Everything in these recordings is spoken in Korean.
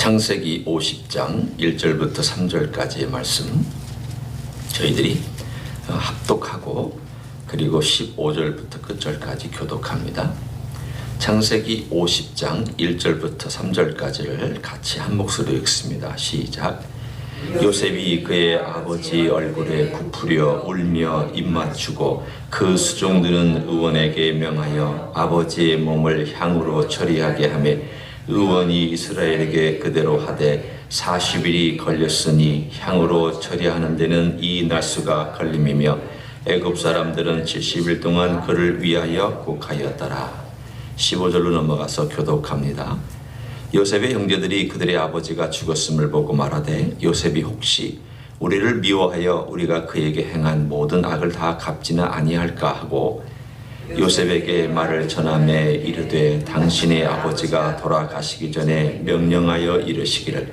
창세기 50장 1절부터 3절까지의 말씀 저희들이 합독하고 그리고 15절부터 끝절까지 교독합니다. 창세기 50장 1절부터 3절까지를 같이 한 목소리로 읽습니다. 시작. 요셉이 그의 아버지 얼굴에 부풀려 울며 입맞추고 그 수종들은 의원에게 명하여 아버지의 몸을 향으로 처리하게 하며 의원이 이스라엘에게 그대로 하되 40일이 걸렸으니 향으로 처리하는 데는 이 날수가 걸림이며 애굽 사람들은 70일 동안 그를 위하여 곡하였더라. 15절로 넘어가서 교독합니다. 요셉의 형제들이 그들의 아버지가 죽었음을 보고 말하되 요셉이 혹시 우리를 미워하여 우리가 그에게 행한 모든 악을 다 갚지는 아니할까 하고 요셉에게 말을 전하매 이르되 당신의 아버지가 돌아가시기 전에 명령하여 이르시기를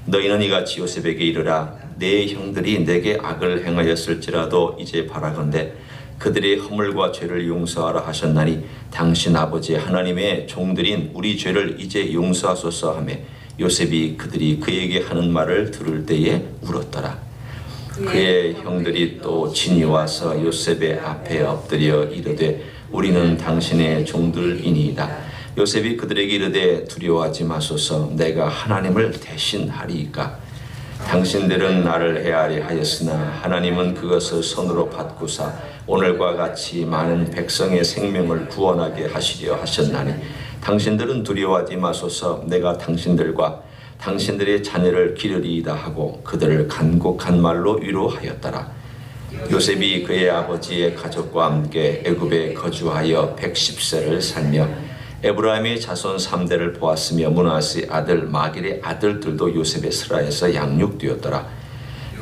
너희는 이같이 요셉에게 이르라 내 형들이 내게 악을 행하였을지라도 이제 바라건대 그들의 허물과 죄를 용서하라 하셨나니 당신 아버지 하나님의 종들인 우리 죄를 이제 용서하소서 하며 요셉이 그들이 그에게 하는 말을 들을 때에 울었더라. 그의 형들이 또 친히 와서 요셉의 앞에 엎드려 이르되 우리는 당신의 종들이니이다. 요셉이 그들에게 이르되 두려워하지 마소서 내가 하나님을 대신하리이까. 당신들은 나를 헤아려 하였으나 하나님은 그것을 손으로 받고사 오늘과 같이 많은 백성의 생명을 구원하게 하시려 하셨나니 당신들은 두려워하지 마소서 내가 당신들과 당신들의 자녀를 기르리이다 하고 그들을 간곡한 말로 위로하였더라. 요셉이 그의 아버지의 가족과 함께 애굽에 거주하여 110세를 살며 에브라임의 자손 3대를 보았으며 므낫의 아들 마길의 아들들도 요셉의 슬하에서 양육되었더라.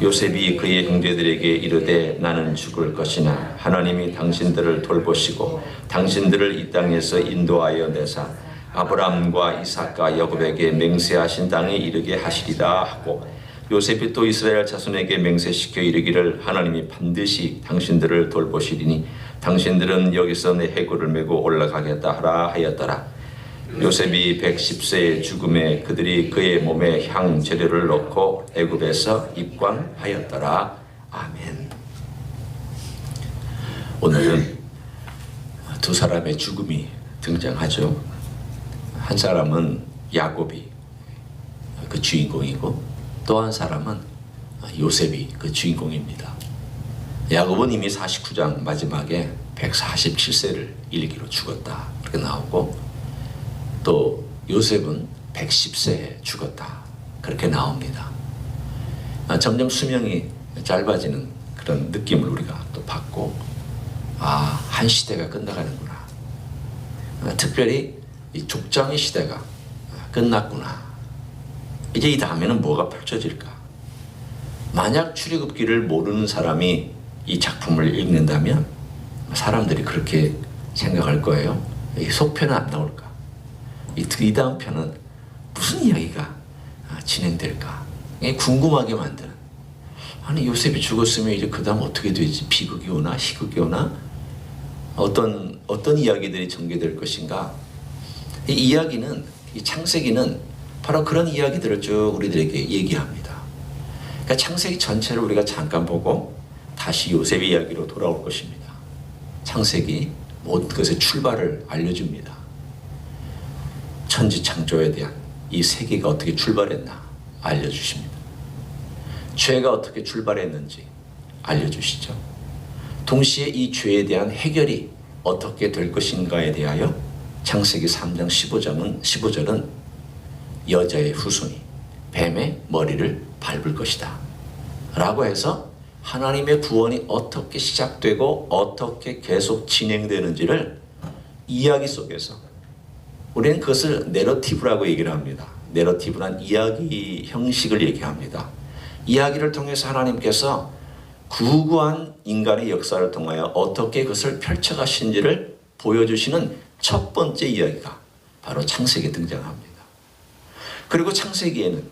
요셉이 그의 형제들에게 이르되 나는 죽을 것이나 하나님이 당신들을 돌보시고 당신들을 이 땅에서 인도하여 내사 아브라함과 이삭과 야곱에게 맹세하신 땅에 이르게 하시리라 하고 요셉이 또 이스라엘 자손에게 맹세시켜 이르기를 하나님이 반드시 당신들을 돌보시리니 당신들은 여기서 내 해골을 메고 올라가겠다 하라 하였더라. 요셉이 110세의 죽음에 그들이 그의 몸에 향 재료를 넣고 애굽에서 입관하였더라. 아멘. 오늘은 두 사람의 죽음이 등장하죠. 한 사람은 야곱이 그 주인공이고 또 한 사람은 요셉이 그 주인공입니다. 야곱은 이미 49장 마지막에 147세를 일기로 죽었다 그렇게 나오고 또 요셉은 110세에 죽었다 그렇게 나옵니다. 점점 수명이 짧아지는 그런 느낌을 우리가 또 받고 한 시대가 끝나가는구나. 특별히 이 족장의 시대가 끝났구나. 이제 이 다음에는 뭐가 펼쳐질까? 만약 출애굽기를 모르는 사람이 이 작품을 읽는다면 사람들이 그렇게 생각할 거예요. 이 속편은 안 나올까? 이 다음 편은 무슨 이야기가 진행될까? 궁금하게 만드는. 아니 요셉이 죽었으면 이제 그 다음 어떻게 되지? 비극이 오나 희극이 오나? 어떤 이야기들이 전개될 것인가? 이 이야기는 이 창세기는 바로 그런 이야기들을 쭉 우리들에게 얘기합니다. 그러니까 창세기 전체를 우리가 잠깐 보고 다시 요셉의 이야기로 돌아올 것입니다. 창세기 모든 것의 출발을 알려줍니다. 천지창조에 대한 이 세계가 어떻게 출발했나 알려주십니다. 죄가 어떻게 출발했는지 알려주시죠. 동시에 이 죄에 대한 해결이 어떻게 될 것인가에 대하여 창세기 3장 15절은 여자의 후손이 뱀의 머리를 밟을 것이다 라고 해서 하나님의 구원이 어떻게 시작되고 어떻게 계속 진행되는지를 이야기 속에서 우리는 그것을 내러티브라고 얘기를 합니다. 내러티브란 이야기 형식을 얘기합니다. 이야기를 통해서 하나님께서 구구한 인간의 역사를 통하여 어떻게 그것을 펼쳐가신지를 보여주시는 첫 번째 이야기가 바로 창세기에 등장합니다. 그리고 창세기에는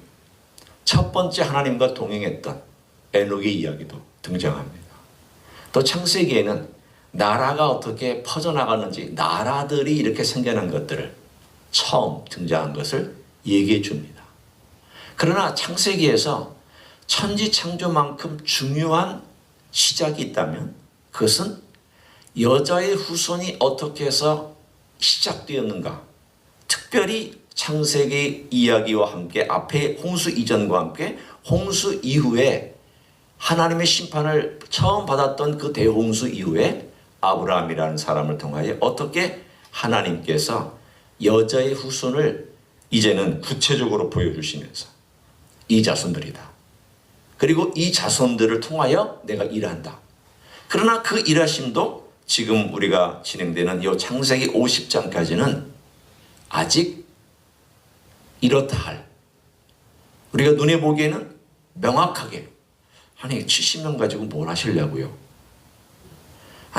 첫 번째 하나님과 동행했던 에녹의 이야기도 등장합니다. 또 창세기에는 나라가 어떻게 퍼져나가는지 나라들이 이렇게 생겨난 것들을 처음 등장한 것을 얘기해 줍니다. 그러나 창세기에서 천지창조만큼 중요한 시작이 있다면 그것은 여자의 후손이 어떻게 해서 시작되었는가, 특별히 창세기 이야기와 함께 앞에 홍수 이전과 함께 홍수 이후에 하나님의 심판을 처음 받았던 그 대홍수 이후에 아브라함이라는 사람을 통하여 어떻게 하나님께서 여자의 후손을 이제는 구체적으로 보여주시면서 이 자손들이다. 그리고 이 자손들을 통하여 내가 일한다. 그러나 그 일하심도 지금 우리가 진행되는 이 창세기 50장까지는 아직 이렇다 할, 우리가 눈에 보기에는 명확하게 아니 70명 가지고 뭘 하시려고요?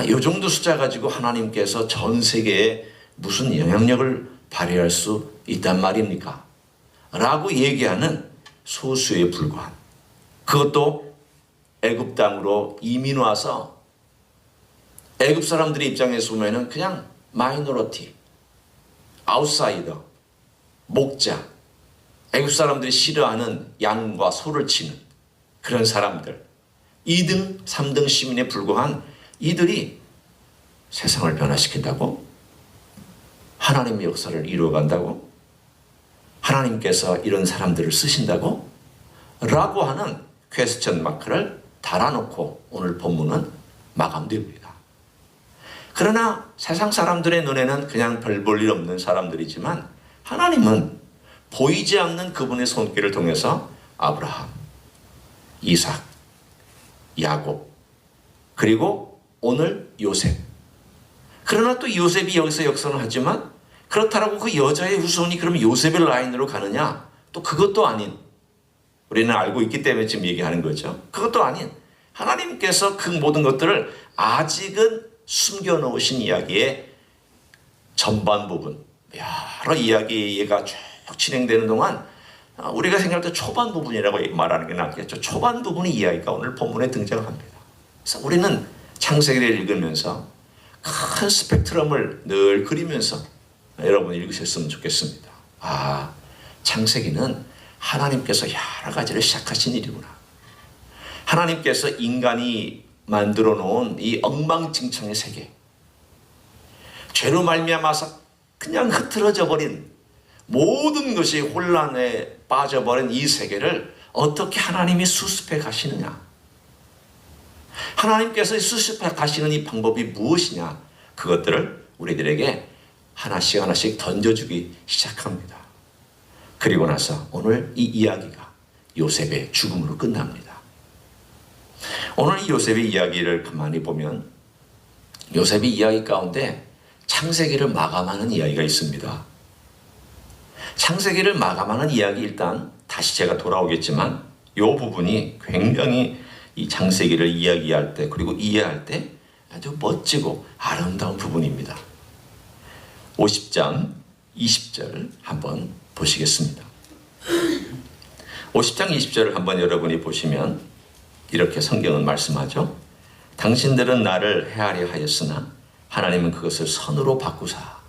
이 정도 숫자 가지고 하나님께서 전 세계에 무슨 영향력을 발휘할 수 있단 말입니까? 라고 얘기하는 소수에 불과한, 그것도 애굽 땅으로 이민 와서 애굽 사람들의 입장에서 보면은 그냥 마이너리티, 아웃사이더, 목자, 애굽 사람들이 싫어하는 양과 소를 치는 그런 사람들, 2등, 3등 시민에 불과한 이들이 세상을 변화시킨다고? 하나님의 역사를 이루어간다고? 하나님께서 이런 사람들을 쓰신다고? 라고 하는 퀘스천 마크를 달아놓고 오늘 본문은 마감됩니다. 그러나 세상 사람들의 눈에는 그냥 별 볼 일 없는 사람들이지만 하나님은 보이지 않는 그분의 손길을 통해서 아브라함, 이삭, 야곱, 그리고 오늘 요셉. 그러나 또 요셉이 여기서 역사를 하지만 그렇다고 그 여자의 후손이 그럼 요셉의 라인으로 가느냐? 또 그것도 아닌, 우리는 알고 있기 때문에 지금 얘기하는 거죠. 그것도 아닌 하나님께서 그 모든 것들을 아직은 숨겨놓으신 이야기의 전반 부분, 여러 이야기가 쭉 진행되는 동안 우리가 생각할 때 초반 부분이라고 말하는 게 낫겠죠. 초반 부분의 이야기가 오늘 본문에 등장합니다. 그래서 우리는 창세기를 읽으면서 큰 스펙트럼을 늘 그리면서 여러분 읽으셨으면 좋겠습니다. 창세기는 하나님께서 여러 가지를 시작하신 일이구나. 하나님께서 인간이 만들어 놓은 이 엉망진창의 세계, 죄로 말미암아서 그냥 흐트러져 버린 모든 것이 혼란에 빠져버린 이 세계를 어떻게 하나님이 수습해 가시느냐, 하나님께서 수습해 가시는 이 방법이 무엇이냐, 그것들을 우리들에게 하나씩 하나씩 던져주기 시작합니다. 그리고 나서 오늘 이 이야기가 요셉의 죽음으로 끝납니다. 오늘 이 요셉의 이야기를 가만히 보면 요셉의 이야기 가운데 창세기를 마감하는 이야기가 있습니다. 창세기를 마감하는 이야기, 일단 다시 제가 돌아오겠지만 이 부분이 굉장히 이 창세기를 이야기할 때 그리고 이해할 때 아주 멋지고 아름다운 부분입니다. 50장 20절 한번 보시겠습니다. 50장 20절을 한번 여러분이 보시면 이렇게 성경은 말씀하죠. 당신들은 나를 해하려 하였으나 하나님은 그것을 선으로 바꾸사.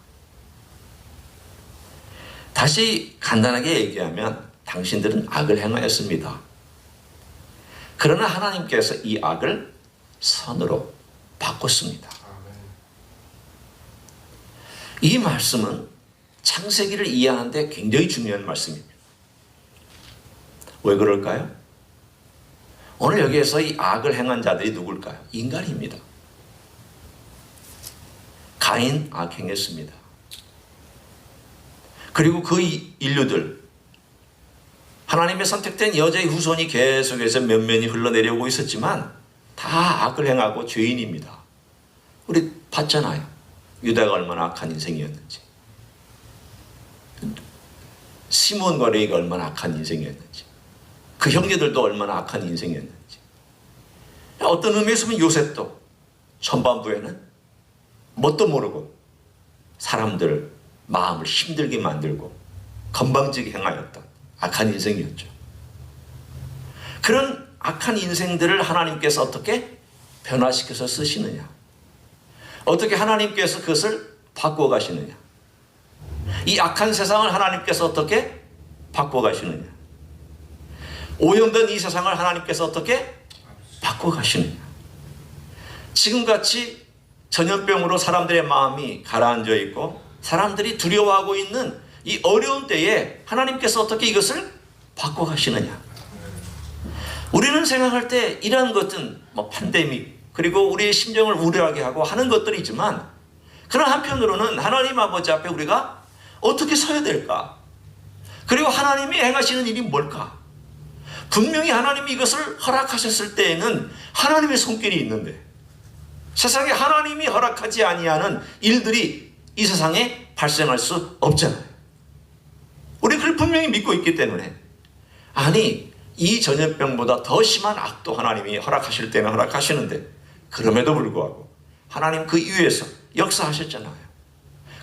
다시 간단하게 얘기하면 당신들은 악을 행하였습니다. 그러나 하나님께서 이 악을 선으로 바꿨습니다. 이 말씀은 창세기를 이해하는데 굉장히 중요한 말씀입니다. 왜 그럴까요? 오늘 여기에서 이 악을 행한 자들이 누굴까요? 인간입니다. 가인 악행했습니다. 그리고 그 인류들, 하나님의 선택된 여자의 후손이 계속해서 면면이 흘러내려오고 있었지만 다 악을 행하고 죄인입니다. 우리 봤잖아요. 유다가 얼마나 악한 인생이었는지, 시몬과 레이가 얼마나 악한 인생이었는지, 그 형제들도 얼마나 악한 인생이었는지. 어떤 의미에서 보면 요셉도 전반부에는 뭣도 모르고 사람들 마음을 힘들게 만들고 건방지게 행하였던 악한 인생이었죠. 그런 악한 인생들을 하나님께서 어떻게 변화시켜서 쓰시느냐, 어떻게 하나님께서 그것을 바꿔 가시느냐, 이 악한 세상을 하나님께서 어떻게 바꿔 가시느냐, 오염된 이 세상을 하나님께서 어떻게 바꿔가시느냐. 지금같이 전염병으로 사람들의 마음이 가라앉아 있고 사람들이 두려워하고 있는 이 어려운 때에 하나님께서 어떻게 이것을 바꿔가시느냐. 우리는 생각할 때 이러한 것은 팬데믹 그리고 우리의 심정을 우려하게 하고 하는 것들이지만, 그러나 한편으로는 하나님 아버지 앞에 우리가 어떻게 서야 될까? 그리고 하나님이 행하시는 일이 뭘까? 분명히 하나님이 이것을 허락하셨을 때에는 하나님의 손길이 있는데, 세상에 하나님이 허락하지 아니하는 일들이 이 세상에 발생할 수 없잖아요. 우리 그걸 분명히 믿고 있기 때문에, 아니 이 전염병보다 더 심한 악도 하나님이 허락하실 때는 허락하시는데, 그럼에도 불구하고 하나님 그 위에서 역사하셨잖아요.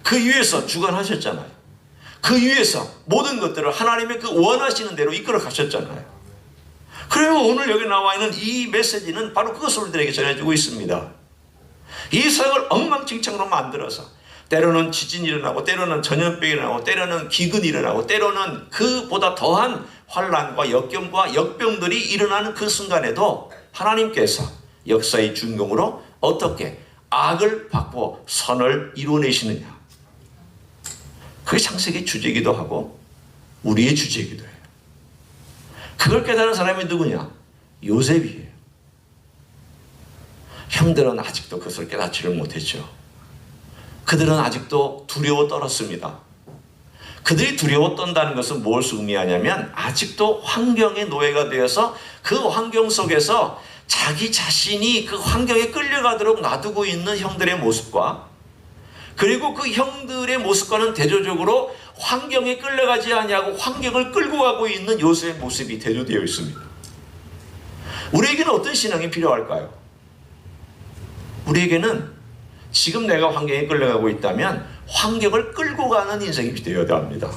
그 위에서 주관하셨잖아요. 그 위에서 모든 것들을 하나님의 그 원하시는 대로 이끌어 가셨잖아요. 그리고 오늘 여기 나와 있는 이 메시지는 바로 그것을 우리들에게 전해주고 있습니다. 이 세상을 엉망진창으로 만들어서 때로는 지진이 일어나고 때로는 전염병이 일어나고 때로는 기근이 일어나고 때로는 그보다 더한 환난과 역경과 역병들이 일어나는 그 순간에도 하나님께서 역사의 준공으로 어떻게 악을 바꾸어 선을 이루어내시느냐. 그게 창세기 주제이기도 하고 우리의 주제이기도 해요. 그걸 깨달은 사람이 누구냐? 요셉이에요. 형들은 아직도 그것을 깨닫지를 못했죠. 그들은 아직도 두려워 떨었습니다. 그들이 두려워 떤다는 것은 무엇을 의미하냐면, 아직도 환경의 노예가 되어서 그 환경 속에서 자기 자신이 그 환경에 끌려가도록 놔두고 있는 형들의 모습과, 그리고 그 형들의 모습과는 대조적으로 환경에 끌려가지 아니하고 환경을 끌고 가고 있는 요셉의 모습이 대조되어 있습니다. 우리에게는 어떤 신앙이 필요할까요? 우리에게는 지금 내가 환경에 끌려가고 있다면 환경을 끌고 가는 인생이 되어야 합니다.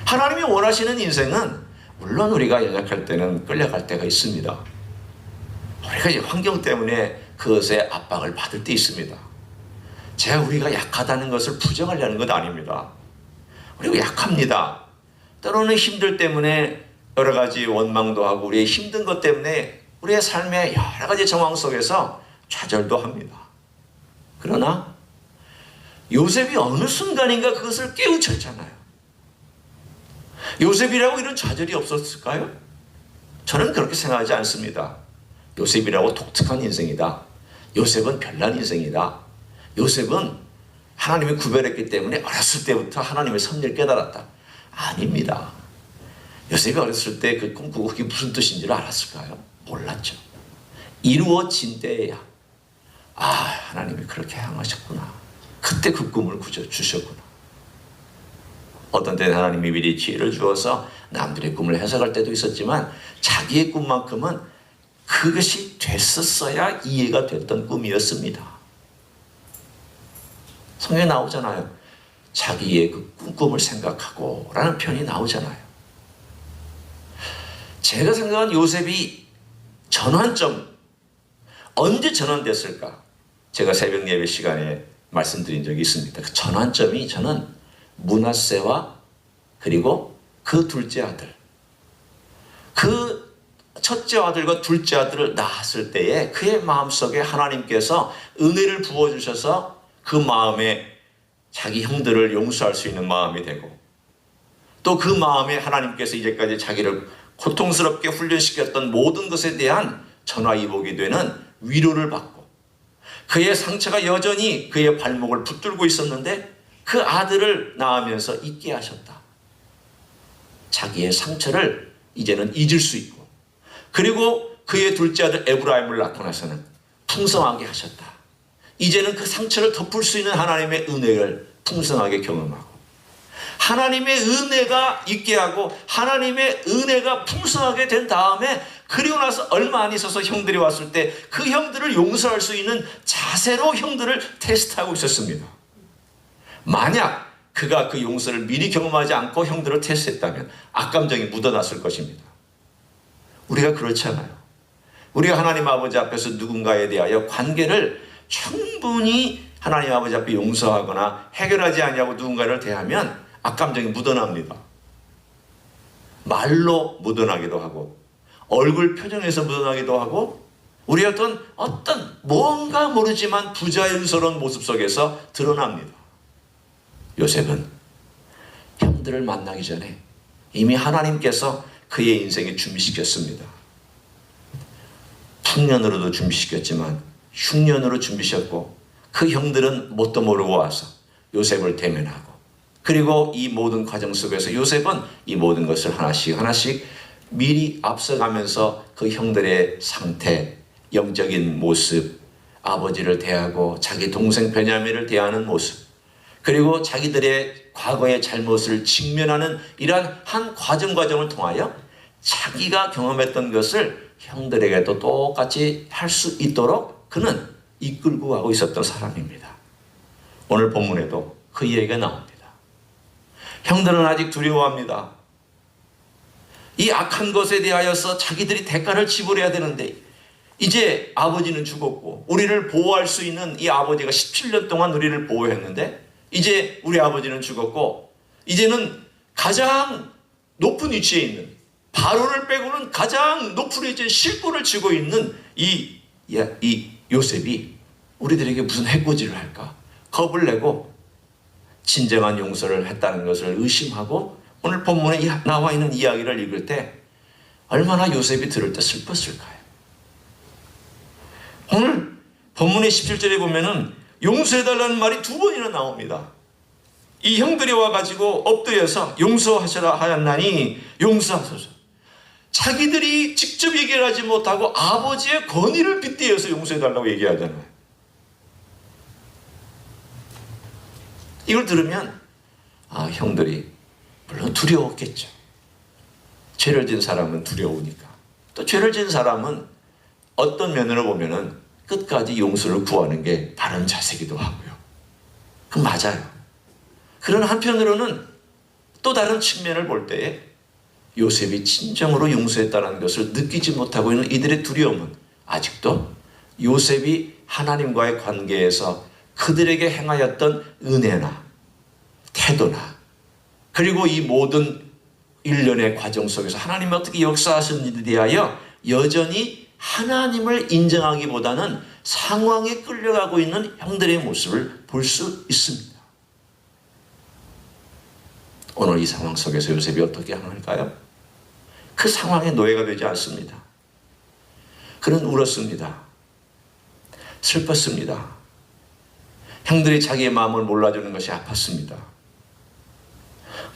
하나님이 원하시는 인생은, 물론 우리가 연약할 때는 끌려갈 때가 있습니다. 우리가 이제 환경 때문에 그것에 압박을 받을 때 있습니다. 제가 우리가 약하다는 것을 부정하려는 것 아닙니다. 우리가 약합니다. 때로는 힘들 때문에 여러 가지 원망도 하고 우리의 힘든 것 때문에 우리의 삶의 여러 가지 정황 속에서 좌절도 합니다. 그러나 요셉이 어느 순간인가 그것을 깨우쳤잖아요. 요셉이라고 이런 좌절이 없었을까요? 저는 그렇게 생각하지 않습니다. 요셉이라고 독특한 인생이다. 요셉은 별난 인생이다. 요셉은 하나님이 구별했기 때문에 어렸을 때부터 하나님의 섭리를 깨달았다. 아닙니다. 요셉이 어렸을 때 그 꿈꾸고 그게 무슨 뜻인지를 알았을까요? 몰랐죠. 이루어진 때에야 하나님이 그렇게 향하셨구나. 그때 그 꿈을 주셨구나. 어떤 때는 하나님이 미리 지혜를 주어서 남들의 꿈을 해석할 때도 있었지만, 자기의 꿈만큼은 그것이 됐었어야 이해가 됐던 꿈이었습니다. 성경에 나오잖아요. 자기의 그 꿈을 생각하고 라는 표현이 나오잖아요. 제가 생각한 요셉이 전환점, 언제 전환됐을까? 제가 새벽 예배 시간에 말씀드린 적이 있습니다. 그 전환점이 저는 므낫세와 그리고 그 둘째 아들, 그 첫째 아들과 둘째 아들을 낳았을 때에 그의 마음속에 하나님께서 은혜를 부어주셔서 그 마음에 자기 형들을 용서할 수 있는 마음이 되고, 또 그 마음에 하나님께서 이제까지 자기를 고통스럽게 훈련시켰던 모든 것에 대한 전화위복이 되는 위로를 받고, 그의 상처가 여전히 그의 발목을 붙들고 있었는데 그 아들을 낳으면서 잊게 하셨다. 자기의 상처를 이제는 잊을 수 있고, 그리고 그의 둘째 아들 에브라임을 낳고 나서는 풍성하게 하셨다. 이제는 그 상처를 덮을 수 있는 하나님의 은혜를 풍성하게 경험하고, 하나님의 은혜가 있게 하고 하나님의 은혜가 풍성하게 된 다음에, 그리고 나서 얼마 안 있어서 형들이 왔을 때 그 형들을 용서할 수 있는 자세로 형들을 테스트하고 있었습니다. 만약 그가 그 용서를 미리 경험하지 않고 형들을 테스트했다면 악감정이 묻어났을 것입니다. 우리가 그렇지 않아요. 우리가 하나님 아버지 앞에서 누군가에 대하여 관계를 충분히 하나님 아버지 앞에 용서하거나 해결하지 아니하고 누군가를 대하면 악감정이 묻어납니다. 말로 묻어나기도 하고 얼굴 표정에서 묻어나기도 하고 우리 어떤 뭔가 모르지만 부자연스러운 모습 속에서 드러납니다. 요셉은 형들을 만나기 전에 이미 하나님께서 그의 인생에 준비시켰습니다. 풍년으로도 준비시켰지만 흉년으로 준비시켰고 그 형들은 뭣도 모르고 와서 요셉을 대면하고 그리고 이 모든 과정 속에서 요셉은 이 모든 것을 하나씩 미리 앞서가면서 그 형들의 상태, 영적인 모습, 아버지를 대하고 자기 동생 베냐민을 대하는 모습 그리고 자기들의 과거의 잘못을 직면하는 이러한 한 과정을 통하여 자기가 경험했던 것을 형들에게도 똑같이 할 수 있도록 그는 이끌고 가고 있었던 사람입니다. 오늘 본문에도 그 이야기가 나옵니다. 형들은 아직 두려워합니다. 이 악한 것에 대하여서 자기들이 대가를 지불해야 되는데 이제 아버지는 죽었고 우리를 보호할 수 있는 이 아버지가 17년 동안 우리를 보호했는데 이제 우리 아버지는 죽었고 이제는 가장 높은 위치에 있는 바로를 빼고는 가장 높은 위치에 실권을 쥐고 있는 이 요셉이 우리들에게 무슨 해코지를 할까? 겁을 내고 진정한 용서를 했다는 것을 의심하고 오늘 본문에 나와 있는 이야기를 읽을 때 얼마나 요셉이 들을 때 슬펐을까요? 오늘 본문의 17절에 보면은 용서해달라는 말이 2번이나 나옵니다. 이 형들이 와가지고 엎드려서 용서하셔라 하였나니 용서하소서. 자기들이 직접 얘기를 하지 못하고 아버지의 권위를 빗대어서 용서해달라고 얘기하잖아요. 이걸 들으면 형들이 물론 두려웠겠죠. 죄를 지은 사람은 두려우니까. 또 죄를 지은 사람은 어떤 면으로 보면은 끝까지 용서를 구하는 게 바른 자세기도 하고요. 그 맞아요. 그런 한편으로는 또 다른 측면을 볼 때에 요셉이 진정으로 용서했다는 것을 느끼지 못하고 있는 이들의 두려움은 아직도 요셉이 하나님과의 관계에서 그들에게 행하였던 은혜나 태도나 그리고 이 모든 일련의 과정 속에서 하나님이 어떻게 역사하셨는지에 대하여 여전히 하나님을 인정하기보다는 상황에 끌려가고 있는 형들의 모습을 볼 수 있습니다. 오늘 이 상황 속에서 요셉이 어떻게 행할까요? 그 상황에 노예가 되지 않습니다. 그는 울었습니다. 슬펐습니다. 형들이 자기의 마음을 몰라주는 것이 아팠습니다.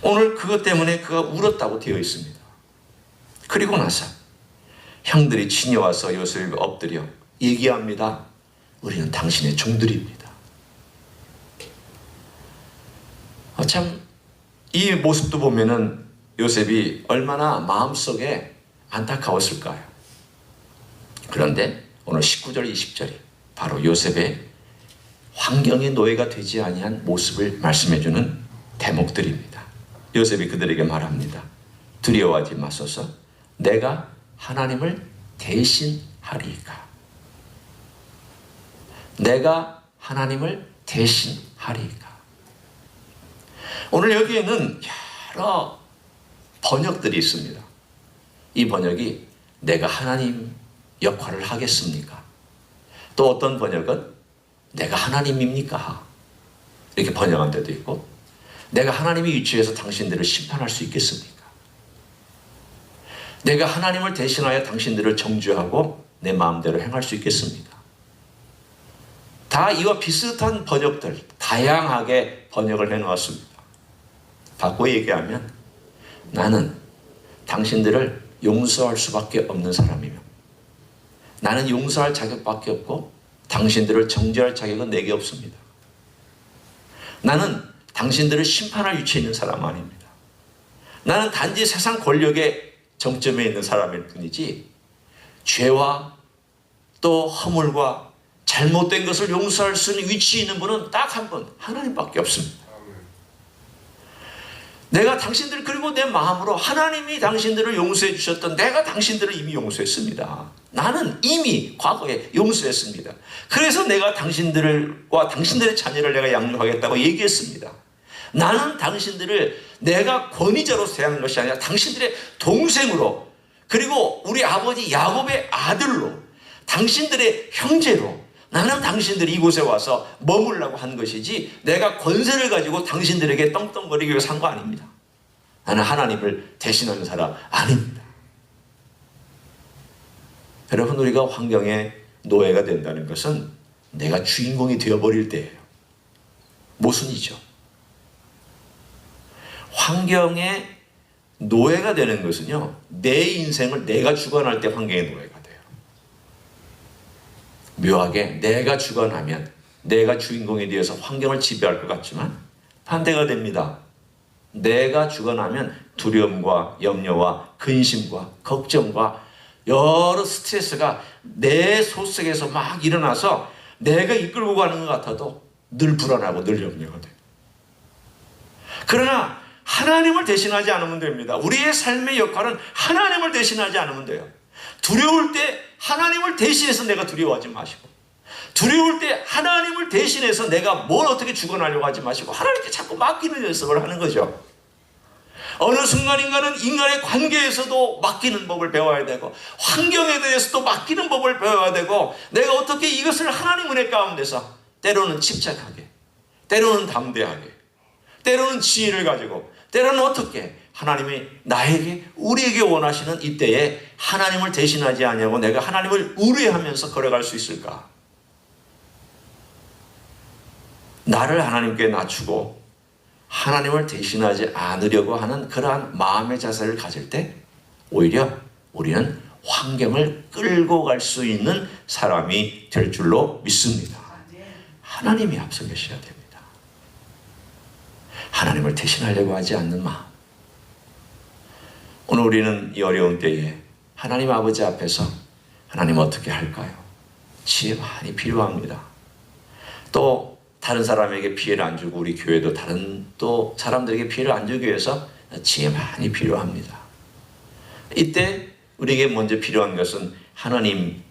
오늘 그것 때문에 그가 울었다고 되어 있습니다. 그리고 나서 형들이 친히 와서 요셉에게 엎드려 얘기합니다. 우리는 당신의 종들입니다. 참 이 모습도 보면은 요셉이 얼마나 마음속에 안타까웠을까요? 그런데 오늘 19절 20절이 바로 요셉의 환경의 노예가 되지 아니한 모습을 말씀해주는 대목들입니다. 요셉이 그들에게 말합니다. 두려워하지 마소서. 내가 하나님을 대신하리이까. 내가 하나님을 대신하리이까. 오늘 여기에는 여러 번역들이 있습니다. 이 번역이 내가 하나님 역할을 하겠습니까? 또 어떤 번역은 내가 하나님입니까? 이렇게 번역한 데도 있고 내가 하나님의 위치에서 당신들을 심판할 수 있겠습니까? 내가 하나님을 대신하여 당신들을 정죄하고 내 마음대로 행할 수 있겠습니까? 다 이와 비슷한 번역들 다양하게 번역을 해놓았습니다. 바꿔 얘기하면 나는 당신들을 용서할 수밖에 없는 사람이며 나는 용서할 자격밖에 없고 당신들을 정죄할 자격은 내게 없습니다. 나는 당신들을 심판할 위치에 있는 사람 아닙니다. 나는 단지 세상 권력의 정점에 있는 사람일 뿐이지 죄와 또 허물과 잘못된 것을 용서할 수 있는 위치에 있는 분은 딱 한 분, 하나님밖에 없습니다. 내가 당신들 그리고 내 마음으로 하나님이 당신들을 용서해 주셨던 내가 당신들을 이미 용서했습니다. 나는 이미 과거에 용서했습니다. 그래서 내가 당신들과 당신들의 자녀를 내가 양육하겠다고 얘기했습니다. 나는 당신들을 내가 권위자로 대하는 것이 아니라 당신들의 동생으로 그리고 우리 아버지 야곱의 아들로, 당신들의 형제로 나는 당신들이 이곳에 와서 머물라고 한 것이지 내가 권세를 가지고 당신들에게 떵떵거리기 위해서 한 거 아닙니다. 나는 하나님을 대신하는 사람 아닙니다. 여러분, 우리가 환경의 노예가 된다는 것은 내가 주인공이 되어버릴 때예요. 모순이죠. 환경의 노예가 되는 것은요, 내 인생을 내가 주관할 때 환경의 노예가 돼요. 묘하게 내가 주관하면 내가 주인공이 되어서 환경을 지배할 것 같지만 반대가 됩니다. 내가 주관하면 두려움과 염려와 근심과 걱정과 여러 스트레스가 내 속속에서 막 일어나서 내가 이끌고 가는 것 같아도 늘 불안하고 늘 염려가 돼요. 그러나 하나님을 대신하지 않으면 됩니다. 우리의 삶의 역할은 하나님을 대신하지 않으면 돼요. 두려울 때 하나님을 대신해서 내가 두려워하지 마시고, 두려울 때 하나님을 대신해서 내가 뭘 어떻게 주관하려고 하지 마시고 하나님께 자꾸 맡기는 연습을 하는 거죠. 어느 순간인가는 인간의 관계에서도 맡기는 법을 배워야 되고, 환경에 대해서도 맡기는 법을 배워야 되고, 내가 어떻게 이것을 하나님 은혜 가운데서 때로는 침착하게, 때로는 담대하게, 때로는 지혜를 가지고, 때로는 어떻게 하나님이 나에게, 우리에게 원하시는 이때에 하나님을 대신하지 아니하고 내가 하나님을 우려하면서 걸어갈 수 있을까? 나를 하나님께 낮추고 하나님을 대신하지 않으려고 하는 그러한 마음의 자세를 가질 때 오히려 우리는 환경을 끌고 갈 수 있는 사람이 될 줄로 믿습니다. 하나님이 앞서 계셔야 됩니다. 하나님을 대신하려고 하지 않는 마음. 오늘 우리는 이 어려운 때에 하나님 아버지 앞에서 하나님 어떻게 할까요? 지혜 많이 필요합니다. 또 다른 사람에게 피해를 안 주고 우리 교회도 다른 또 사람들에게 피해를 안 주기 위해서 지혜 많이 필요합니다. 이때 우리에게 먼저 필요한 것은 하나님,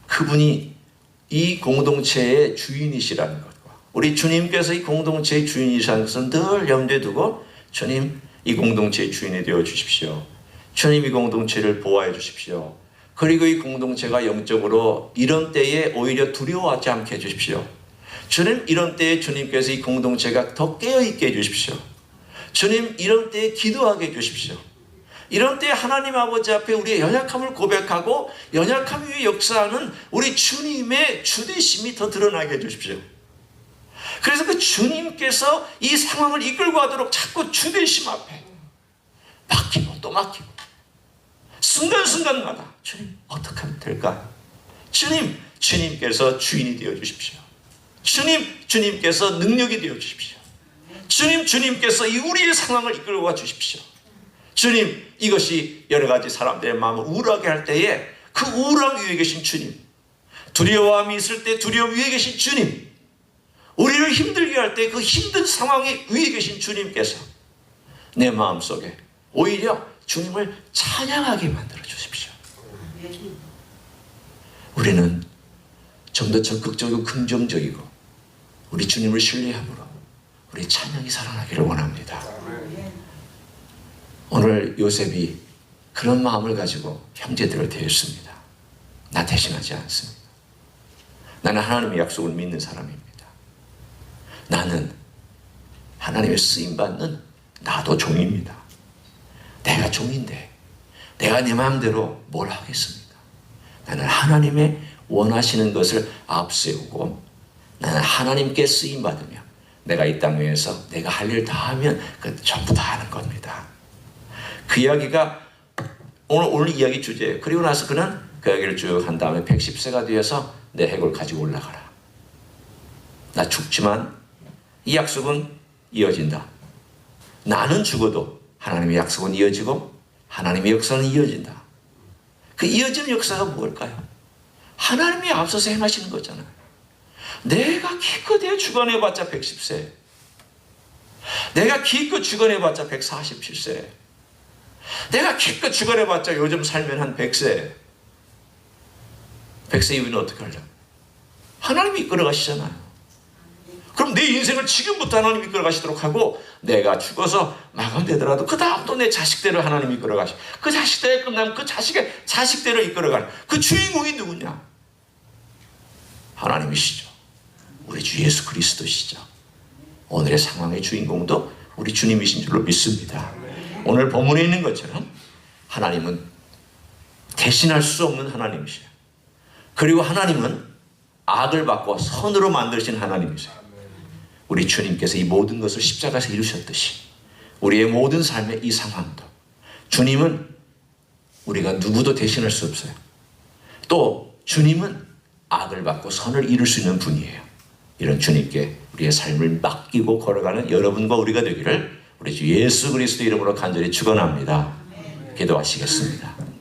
그분이 이 공동체의 주인이시라는 것과 우리 주님께서 이 공동체의 주인이시라는 것을 늘 염두에 두고, 주님 이 공동체의 주인이 되어 주십시오. 주님 이 공동체를 보호해 주십시오. 그리고 이 공동체가 영적으로 이런 때에 오히려 두려워하지 않게 해 주십시오. 주님 이런 때에 주님께서 이 공동체가 더 깨어있게 해주십시오. 주님 이런 때에 기도하게 해주십시오. 이런 때에 하나님 아버지 앞에 우리의 연약함을 고백하고 연약함 위에 역사하는 우리 주님의 주되심이 더 드러나게 해주십시오. 그래서 그 주님께서 이 상황을 이끌고 가도록 자꾸 주되심 앞에 맡기고 또 맡기고 순간순간마다 주님 어떻게 하면 될까요? 주님, 주님께서 주인이 되어 주십시오. 주님, 주님께서 능력이 되어 주십시오. 주님, 주님께서 이 우리의 상황을 이끌고 가 주십시오. 주님, 이것이 여러 가지 사람들의 마음을 우울하게 할 때에 그 우울함 위에 계신 주님, 두려움이 있을 때 두려움 위에 계신 주님, 우리를 힘들게 할 때 그 힘든 상황에 위에 계신 주님께서 내 마음속에 오히려 주님을 찬양하게 만들어 주십시오. 우리는 좀 더 적극적이고 긍정적이고 우리 주님을 신뢰함으로 우리 찬양이 살아나기를 원합니다. 오늘 요셉이 그런 마음을 가지고 형제들을 대했습니다. 나 대신하지 않습니다. 나는 하나님의 약속을 믿는 사람입니다. 나는 하나님의 쓰임받는 나도 종입니다. 내가 종인데 내가 내 마음대로 뭘 하겠습니까? 나는 하나님의 원하시는 것을 앞세우고 나는 하나님께 쓰임받으며 내가 이 땅 위에서 내가 할 일 다 하면 그 전부 다 하는 겁니다. 그 이야기가 오늘 이야기 주제예요. 그리고 나서 그는 그 이야기를 쭉 한 다음에 110세가 되어서 내 해골 가지고 올라가라. 나 죽지만 이 약속은 이어진다. 나는 죽어도 하나님의 약속은 이어지고 하나님의 역사는 이어진다. 그 이어지는 역사가 뭘까요? 하나님이 앞서서 행하시는 거잖아요. 내가 기껏 주관해봤자 110세, 내가 기껏 주관해봤자 147세, 내가 기껏 주관해봤자 요즘 살면 한 100세. 100세 이후는 어떻게 하려고? 하나님이 이끌어 가시잖아요. 그럼 내 인생을 지금부터 하나님이 이끌어가시도록 하고, 내가 죽어서 마감되더라도 그 다음 또 내 자식대로 하나님이 이끌어가시고, 그 자식대로 끝나면 그 자식의 자식대로 이끌어가는 그 주인공이 누구냐? 하나님이시죠. 우리 주 예수 그리스도시죠. 오늘의 상황의 주인공도 우리 주님이신 줄로 믿습니다. 오늘 본문에 있는 것처럼 하나님은 대신할 수 없는 하나님이세요. 그리고 하나님은 악을 바꿔 선으로 만드신 하나님이세요. 우리 주님께서 이 모든 것을 십자가에서 이루셨듯이 우리의 모든 삶의 이 상황도 주님은 우리가 누구도 대신할 수 없어요. 또 주님은 악을 바꿔 선을 이룰 수 있는 분이에요. 이런 주님께 우리의 삶을 맡기고 걸어가는 여러분과 우리가 되기를 우리 주 예수 그리스도 이름으로 간절히 축원합니다. 기도하시겠습니다.